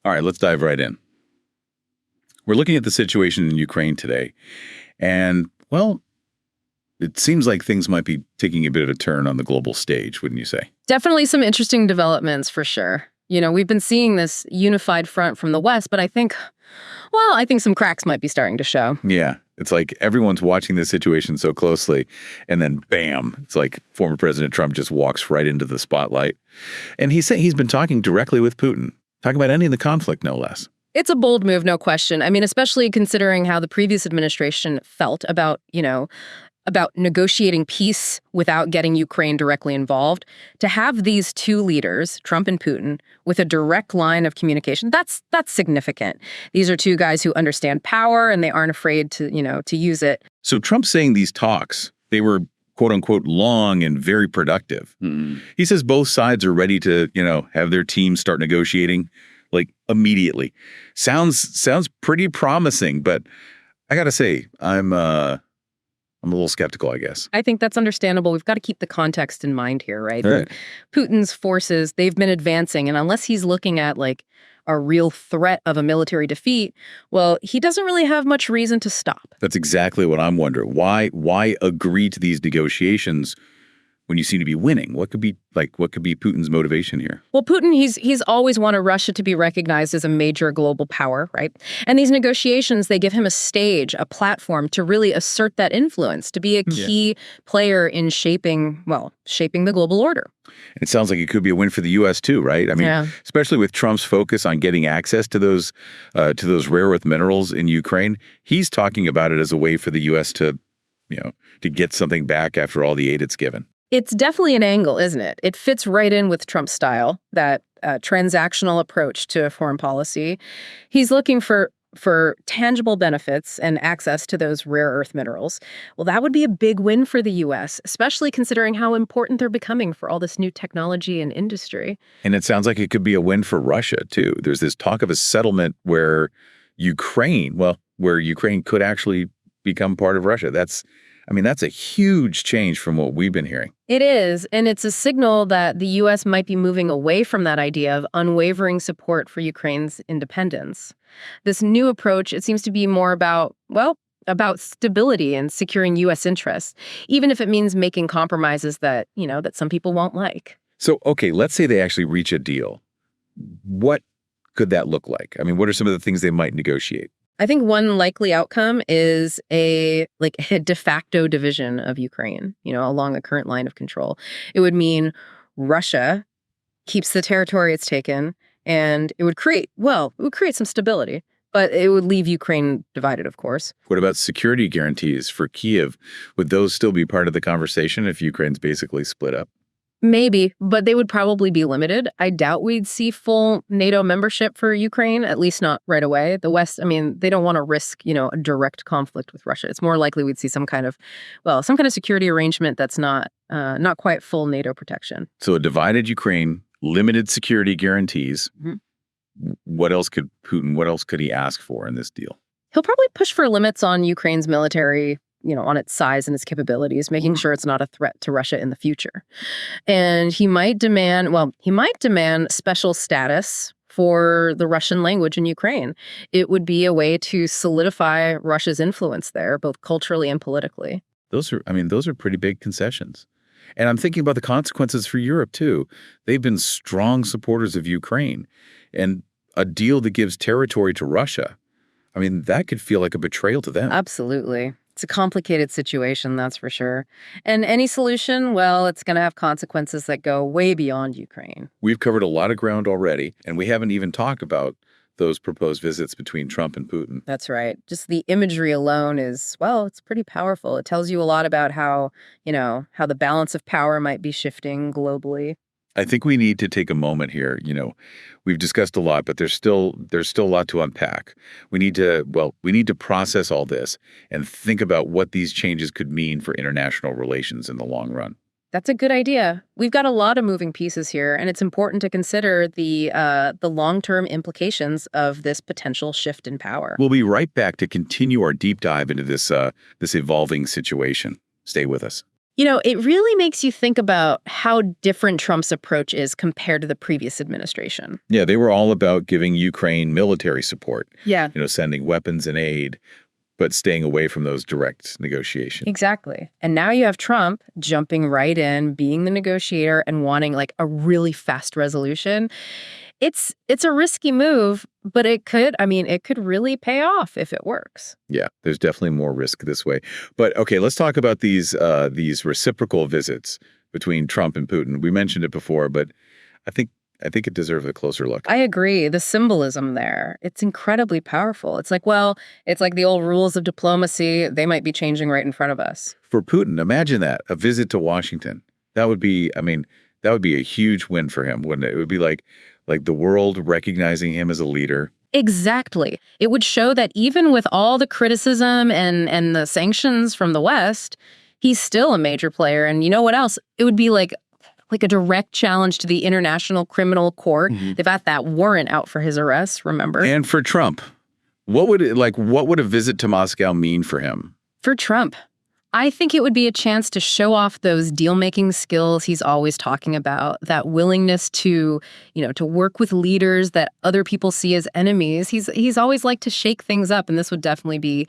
All right, let's dive right in. We're looking at the situation in Ukraine today, and, well, it seems like things might be taking a bit of a turn on the global stage, wouldn't you say? Definitely some interesting developments for sure. We've been seeing this unified front from the West, but I think some cracks might be starting to show. Yeah, it's like everyone's watching this situation so closely, and then bam, it's like former President Trump just walks right into the spotlight. And he's been talking directly with Putin, talking about ending the conflict, no less. It's a bold move, no question. I mean, especially considering how the previous administration felt about negotiating peace without getting Ukraine directly involved. To have these two leaders, Trump and Putin, with a direct line of communication, that's significant. These are two guys who understand power and they aren't afraid to use it. So Trump's saying these talks, they were quote unquote long and very productive. He says both sides are ready to, have their teams start negotiating like immediately. Sounds pretty promising, but I got to say, I'm a little skeptical, I guess. I think that's understandable. We've got to keep the context in mind here, right? Right. Putin's forces, they've been advancing, and unless he's looking at like a real threat of a military defeat, well, he doesn't really have much reason to stop. That's exactly what I'm wondering. Why agree to these negotiations when you seem to be winning? What could be Putin's motivation here? Well, Putin, he's always wanted Russia to be recognized as a major global power, right? And these negotiations, they give him a stage, a platform to really assert that influence, to be a key player in shaping the global order. And it sounds like it could be a win for the U.S. too, right? I mean, especially with Trump's focus on getting access to those rare earth minerals in Ukraine. He's talking about it as a way for the U.S. to get something back after all the aid it's given. It's definitely an angle, isn't it? It fits right in with Trump's style, that transactional approach to foreign policy. He's looking for tangible benefits and access to those rare earth minerals. Well, that would be a big win for the U.S., especially considering how important they're becoming for all this new technology and industry. And it sounds like it could be a win for Russia, too. There's this talk of a settlement where Ukraine could actually become part of Russia. That's a huge change from what we've been hearing. It is, and it's a signal that the U.S. might be moving away from that idea of unwavering support for Ukraine's independence. This new approach, it seems to be more about stability and securing U.S. interests, even if it means making compromises that some people won't like. So, okay, let's say they actually reach a deal. What could that look like? I mean, what are some of the things they might negotiate? I think one likely outcome is a de facto division of Ukraine, along the current line of control. It would mean Russia keeps the territory it's taken, and it would create some stability, but it would leave Ukraine divided, of course. What about security guarantees for Kyiv? Would those still be part of the conversation if Ukraine's basically split up? Maybe, but they would probably be limited. I doubt we'd see full NATO membership for Ukraine, at least not right away. The West, they don't want to risk, a direct conflict with Russia. It's more likely we'd see some kind of security arrangement that's not quite full NATO protection. So a divided Ukraine, limited security guarantees. Mm-hmm. What else could he ask for in this deal? He'll probably push for limits on Ukraine's military, on its size and its capabilities, making sure it's not a threat to Russia in the future. And he might demand special status for the Russian language in Ukraine. It would be a way to solidify Russia's influence there, both culturally and politically. Those are pretty big concessions. And I'm thinking about the consequences for Europe, too. They've been strong supporters of Ukraine. And a deal that gives territory to Russia, that could feel like a betrayal to them. Absolutely. It's a complicated situation, that's for sure. And any solution, it's going to have consequences that go way beyond Ukraine. We've covered a lot of ground already, and we haven't even talked about those proposed visits between Trump and Putin. That's right. Just the imagery alone is, it's pretty powerful. It tells you a lot about how the balance of power might be shifting globally. I think we need to take a moment here. We've discussed a lot, but there's still a lot to unpack. We need to process all this and think about what these changes could mean for international relations in the long run. That's a good idea. We've got a lot of moving pieces here, and it's important to consider the long-term implications of this potential shift in power. We'll be right back to continue our deep dive into this evolving situation. Stay with us. It really makes you think about how different Trump's approach is compared to the previous administration. Yeah, they were all about giving Ukraine military support. Yeah. Sending weapons and aid, but staying away from those direct negotiations. Exactly. And now you have Trump jumping right in, being the negotiator and wanting like a really fast resolution. It's a risky move, but it could really pay off if it works. Yeah, there's definitely more risk this way. But okay, let's talk about these reciprocal visits between Trump and Putin. We mentioned it before, but I think it deserves a closer look. I agree. The symbolism there, it's incredibly powerful. It's like the old rules of diplomacy. They might be changing right in front of us. For Putin, imagine that, a visit to Washington. That would be a huge win for him, wouldn't it? It would be like the world recognizing him as a leader. Exactly. It would show that even with all the criticism and the sanctions from the West, he's still a major player. And you know what else? It would be like a direct challenge to the International Criminal Court. Mm-hmm. They've got that warrant out for his arrest, remember? And for Trump, what would a visit to Moscow mean for him? For Trump, I think it would be a chance to show off those deal-making skills he's always talking about, that willingness to work with leaders that other people see as enemies. He's always liked to shake things up, and this would definitely be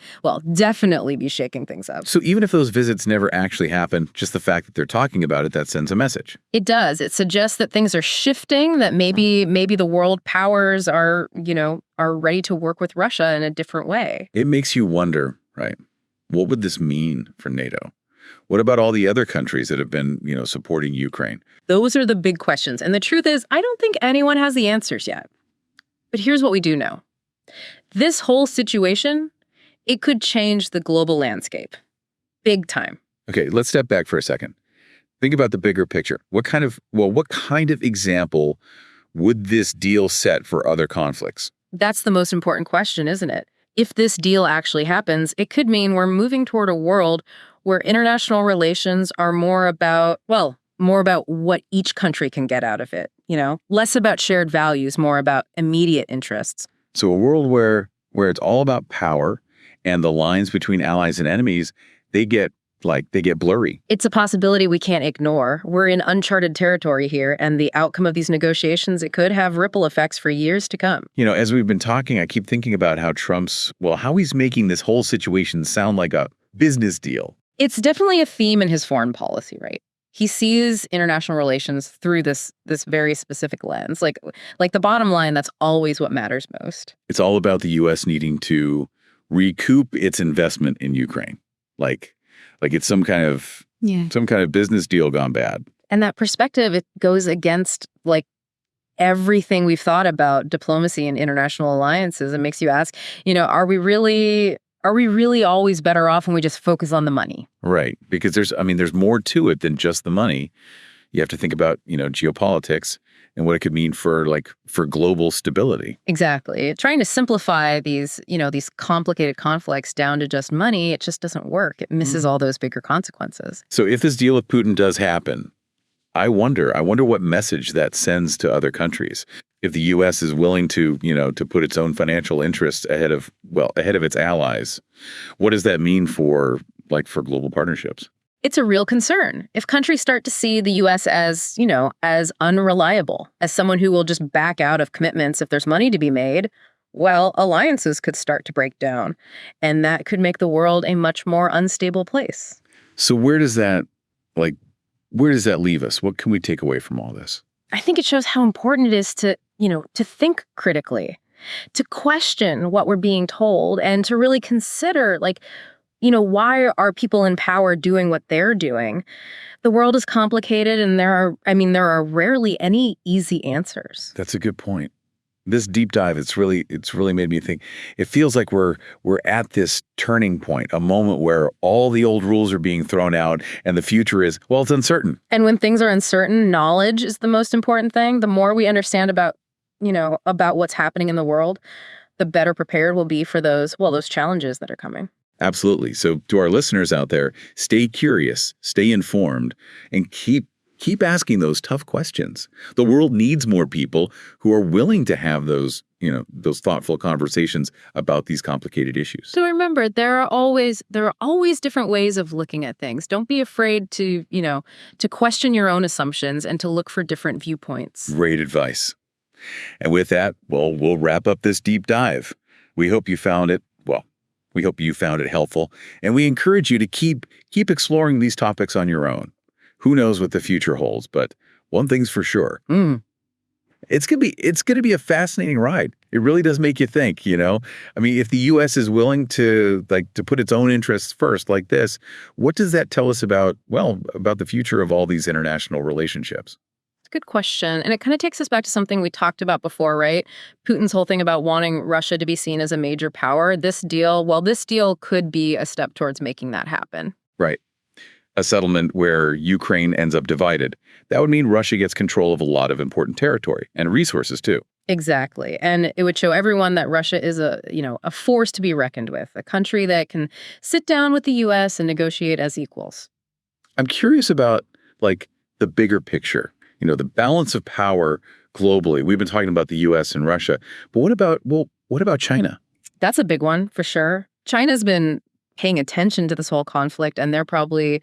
shaking things up. So even if those visits never actually happen, just the fact that they're talking about it, that sends a message. It does. It suggests that things are shifting, that maybe the world powers are ready to work with Russia in a different way. It makes you wonder, right? What would this mean for NATO? What about all the other countries that have been, supporting Ukraine? Those are the big questions. And the truth is, I don't think anyone has the answers yet. But here's what we do know. This whole situation, it could change the global landscape. Big time. Okay, let's step back for a second. Think about the bigger picture. What kind of example would this deal set for other conflicts? That's the most important question, isn't it? If this deal actually happens, it could mean we're moving toward a world where international relations are more about what each country can get out of it, less about shared values, more about immediate interests. So a world where it's all about power and the lines between allies and enemies, they get blurry. It's a possibility we can't ignore. We're in uncharted territory here, and the outcome of these negotiations, it could have ripple effects for years to come. As we've been talking, I keep thinking about how how he's making this whole situation sound like a business deal. It's definitely a theme in his foreign policy, right? He sees international relations through this very specific lens. Like the bottom line, that's always what matters most. It's all about the U.S. needing to recoup its investment in Ukraine. Like it's some kind of business deal gone bad. And that perspective, it goes against everything we've thought about diplomacy and international alliances. It makes you ask, are we really always better off when we just focus on the money? Right. Because there's more to it than just the money. You have to think about, geopolitics and what it could mean for global stability. Exactly. Trying to simplify these complicated conflicts down to just money, it just doesn't work. It misses all those bigger consequences. So if this deal with Putin does happen, I wonder what message that sends to other countries. If the U.S. is willing to put its own financial interests ahead of its allies, what does that mean for global partnerships? It's a real concern. If countries start to see the U.S. as unreliable, as someone who will just back out of commitments if there's money to be made, well, alliances could start to break down. And that could make the world a much more unstable place. So where does that leave us? What can we take away from all this? I think it shows how important it is to think critically, to question what we're being told, and to really consider, why are people in power doing what they're doing? The world is complicated, and there are rarely any easy answers. That's a good point. This deep dive, it's really made me think. It feels like we're at this turning point, a moment where all the old rules are being thrown out, and the future is, it's uncertain. And when things are uncertain, knowledge is the most important thing. The more we understand about what's happening in the world, the better prepared we'll be for those challenges that are coming. Absolutely. So to our listeners out there, stay curious, stay informed, and keep keep asking those tough questions. The world needs more people who are willing to have those, those thoughtful conversations about these complicated issues. So remember, there are always different ways of looking at things. Don't be afraid to, to question your own assumptions and to look for different viewpoints. Great advice. And with that, we'll wrap up this deep dive. We hope you found it helpful, and we encourage you to keep exploring these topics on your own. Who knows what the future holds, but one thing's for sure. It's gonna be a fascinating ride. It really does make you think, I mean, if the US is willing to put its own interests first like this, what does that tell us about the future of all these international relationships? It's a good question. And it kind of takes us back to something we talked about before, right? Putin's whole thing about wanting Russia to be seen as a major power. This deal could be a step towards making that happen. Right. A settlement where Ukraine ends up divided. That would mean Russia gets control of a lot of important territory and resources too. Exactly. And it would show everyone that Russia is a force to be reckoned with, a country that can sit down with the US and negotiate as equals. I'm curious about the bigger picture, the balance of power globally. We've been talking about the US and Russia, but what about China? That's a big one for sure. China's been paying attention to this whole conflict, and they're probably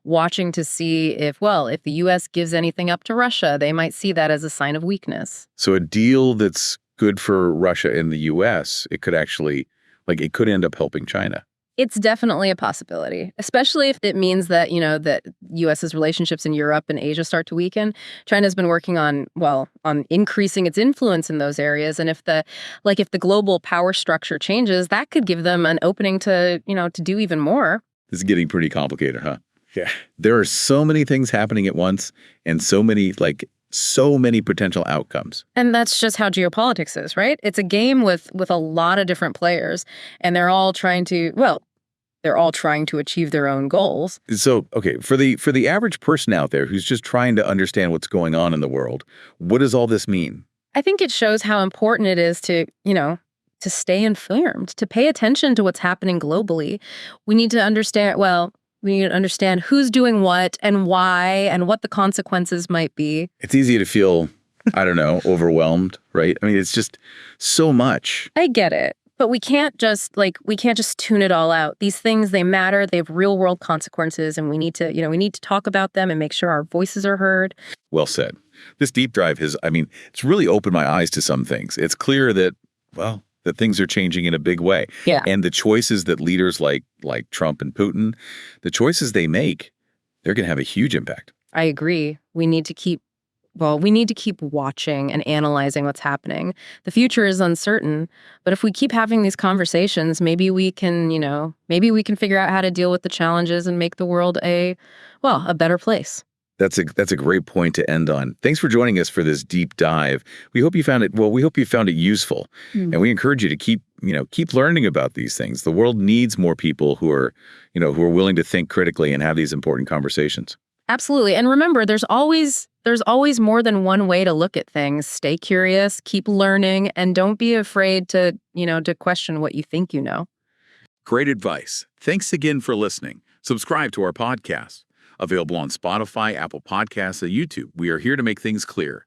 watching to see if the U.S. gives anything up to Russia, they might see that as a sign of weakness. So a deal that's good for Russia and the U.S., it could actually, it could end up helping China. It's definitely a possibility, especially if it means that, that U.S.'s relationships in Europe and Asia start to weaken. China's been working on increasing its influence in those areas. And if the global power structure changes, that could give them an opening to do even more. This is getting pretty complicated, huh? Yeah. There are so many things happening at once and so many potential outcomes. And that's just how geopolitics is, right? It's a game with a lot of different players, and they're all trying to achieve their own goals. So, okay, for the average person out there who's just trying to understand what's going on in the world, what does all this mean? I think it shows how important it is to stay informed, to pay attention to what's happening globally. We need to understand who's doing what and why and what the consequences might be. It's easy to feel, overwhelmed, right? I mean, it's just so much. I get it. But we can't just tune it all out. These things, they matter. They have real world consequences, and we need to talk about them and make sure our voices are heard. Well said. This deep dive it's really opened my eyes to some things. It's clear that things are changing in a big way. Yeah. And the choices that leaders like Trump and Putin, the choices they make, they're going to have a huge impact. I agree. We need to keep watching and analyzing what's happening. The future is uncertain, but if we keep having these conversations, maybe we can figure out how to deal with the challenges and make the world a better place. That's a great point to end on. Thanks for joining us for this deep dive. We hope you found it useful. And we encourage you to keep learning about these things. The world needs more people who are willing to think critically and have these important conversations. Absolutely. And remember, there's always more than one way to look at things. Stay curious, keep learning, and don't be afraid to question what you think you know. Great advice. Thanks again for listening. Subscribe to our podcast. Available on Spotify, Apple Podcasts, and YouTube. We are here to make things clear.